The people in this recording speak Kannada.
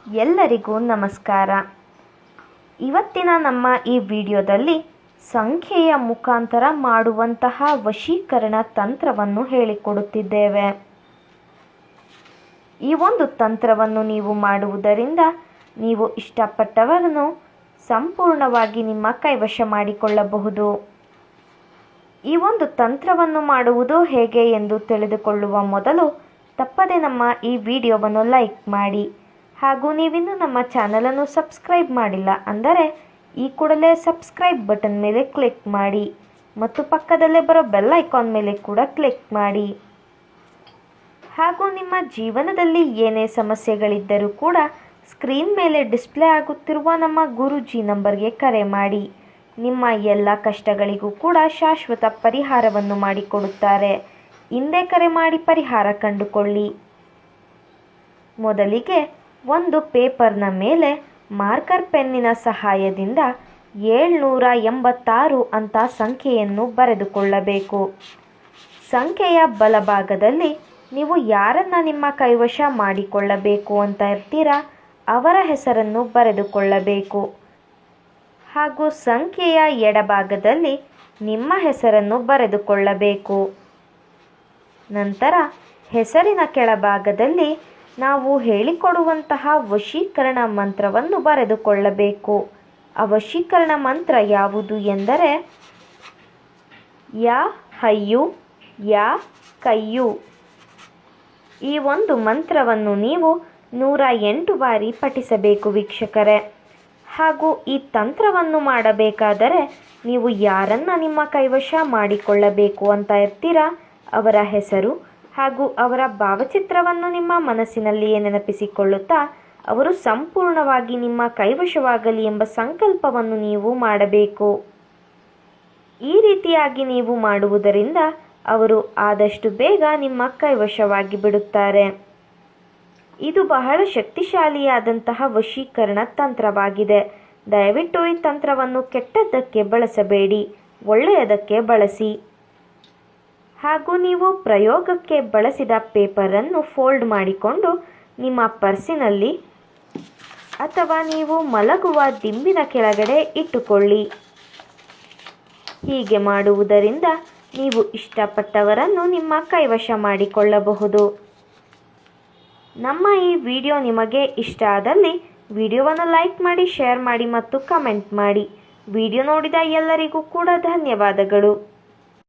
ಎಲ್ಲರಿಗೂ ನಮಸ್ಕಾರ. ಇವತ್ತಿನ ನಮ್ಮ ಈ ವಿಡಿಯೋದಲ್ಲಿ ಸಂಖ್ಯೆಯ ಮುಖಾಂತರ ಮಾಡುವಂತಹ ವಶೀಕರಣ ತಂತ್ರವನ್ನು ಹೇಳಿಕೊಡುತ್ತಿದ್ದೇವೆ. ಈ ಒಂದು ತಂತ್ರವನ್ನು ನೀವು ಮಾಡುವುದರಿಂದ ನೀವು ಇಷ್ಟಪಟ್ಟವರನ್ನು ಸಂಪೂರ್ಣವಾಗಿ ನಿಮ್ಮ ಕೈವಶ ಮಾಡಿಕೊಳ್ಳಬಹುದು. ಈ ಒಂದು ತಂತ್ರವನ್ನು ಮಾಡುವುದು ಹೇಗೆ ಎಂದು ತಿಳಿದುಕೊಳ್ಳುವ ಮೊದಲು ತಪ್ಪದೆ ನಮ್ಮ ಈ ವಿಡಿಯೋವನ್ನು ಲೈಕ್ ಮಾಡಿ, ಹಾಗೂ ನೀವಿನ್ನೂ ನಮ್ಮ ಚಾನಲನ್ನು ಸಬ್ಸ್ಕ್ರೈಬ್ ಮಾಡಿಲ್ಲ ಅಂದರೆ ಈ ಕೂಡಲೇ ಸಬ್ಸ್ಕ್ರೈಬ್ ಬಟನ್ ಮೇಲೆ ಕ್ಲಿಕ್ ಮಾಡಿ ಮತ್ತು ಪಕ್ಕದಲ್ಲೇ ಬರೋ ಬೆಲ್ ಐಕಾನ್ ಮೇಲೆ ಕೂಡ ಕ್ಲಿಕ್ ಮಾಡಿ. ಹಾಗೂ ನಿಮ್ಮ ಜೀವನದಲ್ಲಿ ಏನೇ ಸಮಸ್ಯೆಗಳಿದ್ದರೂ ಕೂಡ ಸ್ಕ್ರೀನ್ ಮೇಲೆ ಡಿಸ್ಪ್ಲೇ ಆಗುತ್ತಿರುವ ನಮ್ಮ ಗುರೂಜಿ ನಂಬರ್ಗೆ ಕರೆ ಮಾಡಿ. ನಿಮ್ಮ ಎಲ್ಲ ಕಷ್ಟಗಳಿಗೂ ಕೂಡ ಶಾಶ್ವತ ಪರಿಹಾರವನ್ನು ಮಾಡಿಕೊಡುತ್ತಾರೆ. ಹಿಂದೆ ಕರೆ ಮಾಡಿ ಪರಿಹಾರ ಕಂಡುಕೊಳ್ಳಿ. ಮೊದಲಿಗೆ ಒಂದು ಪೇಪರ್ನ ಮೇಲೆ ಮಾರ್ಕರ್ ಪೆನ್ನಿನ ಸಹಾಯದಿಂದ 786 ಅಂತ ಸಂಖ್ಯೆಯನ್ನು ಬರೆದುಕೊಳ್ಳಬೇಕು. ಸಂಖ್ಯೆಯ ಬಲಭಾಗದಲ್ಲಿ ನೀವು ಯಾರನ್ನು ನಿಮ್ಮ ಕೈವಶ ಮಾಡಿಕೊಳ್ಳಬೇಕು ಅಂತ ಇರ್ತೀರಾ ಅವರ ಹೆಸರನ್ನು ಬರೆದುಕೊಳ್ಳಬೇಕು. ಹಾಗೂ ಸಂಖ್ಯೆಯ ಎಡಭಾಗದಲ್ಲಿ ನಿಮ್ಮ ಹೆಸರನ್ನು ಬರೆದುಕೊಳ್ಳಬೇಕು. ನಂತರ ಹೆಸರಿನ ಕೆಳಭಾಗದಲ್ಲಿ ನಾವು ಹೇಳಿಕೊಡುವಂತಹ ವಶೀಕರಣ ಮಂತ್ರವನ್ನು ಬರೆದುಕೊಳ್ಳಬೇಕು. ಆ ವಶೀಕರಣ ಮಂತ್ರ ಯಾವುದು ಎಂದರೆ ಯಾ ಹಯ್ಯು ಯಾ ಕಯ್ಯು. ಈ ಒಂದು ಮಂತ್ರವನ್ನು ನೀವು 108 ಬಾರಿ ಪಠಿಸಬೇಕು ವೀಕ್ಷಕರೇ. ಹಾಗೂ ಈ ತಂತ್ರವನ್ನು ಮಾಡಬೇಕಾದರೆ ನೀವು ಯಾರನ್ನು ನಿಮ್ಮ ಕೈವಶ ಮಾಡಿಕೊಳ್ಳಬೇಕು ಅಂತ ಇರ್ತೀರಾ ಅವರ ಹೆಸರು ಹಾಗೂ ಅವರ ಭಾವಚಿತ್ರವನ್ನು ನಿಮ್ಮ ಮನಸ್ಸಿನಲ್ಲಿಯೇ ನೆನಪಿಸಿಕೊಳ್ಳುತ್ತಾ ಅವರು ಸಂಪೂರ್ಣವಾಗಿ ನಿಮ್ಮ ಕೈವಶವಾಗಲಿ ಎಂಬ ಸಂಕಲ್ಪವನ್ನು ನೀವು ಮಾಡಬೇಕು. ಈ ರೀತಿಯಾಗಿ ನೀವು ಮಾಡುವುದರಿಂದ ಅವರು ಆದಷ್ಟು ಬೇಗ ನಿಮ್ಮ ಕೈವಶವಾಗಿ ಬಿಡುತ್ತಾರೆ. ಇದು ಬಹಳ ಶಕ್ತಿಶಾಲಿಯಾದಂತಹ ವಶೀಕರಣ ತಂತ್ರವಾಗಿದೆ. ದಯವಿಟ್ಟು ಈ ತಂತ್ರವನ್ನು ಕೆಟ್ಟದ್ದಕ್ಕೆ ಬಳಸಬೇಡಿ, ಒಳ್ಳೆಯದಕ್ಕೆ ಬಳಸಿ. ಹಾಗೂ ನೀವು ಪ್ರಯೋಗಕ್ಕೆ ಬಳಸಿದ ಪೇಪರನ್ನು ಫೋಲ್ಡ್ ಮಾಡಿಕೊಂಡು ನಿಮ್ಮ ಪರ್ಸಿನಲ್ಲಿ ಅಥವಾ ನೀವು ಮಲಗುವ ದಿಂಬಿನ ಕೆಳಗಡೆ ಇಟ್ಟುಕೊಳ್ಳಿ. ಹೀಗೆ ಮಾಡುವುದರಿಂದ ನೀವು ಇಷ್ಟಪಟ್ಟವರನ್ನು ನಿಮ್ಮ ಕೈವಶ ಮಾಡಿಕೊಳ್ಳಬಹುದು. ನಮ್ಮ ಈ ವಿಡಿಯೋ ನಿಮಗೆ ಇಷ್ಟ ಆದಲ್ಲಿ ವಿಡಿಯೋವನ್ನು ಲೈಕ್ ಮಾಡಿ, ಶೇರ್ ಮಾಡಿ ಮತ್ತು ಕಮೆಂಟ್ ಮಾಡಿ. ವಿಡಿಯೋ ನೋಡಿದ ಎಲ್ಲರಿಗೂ ಕೂಡ ಧನ್ಯವಾದಗಳು.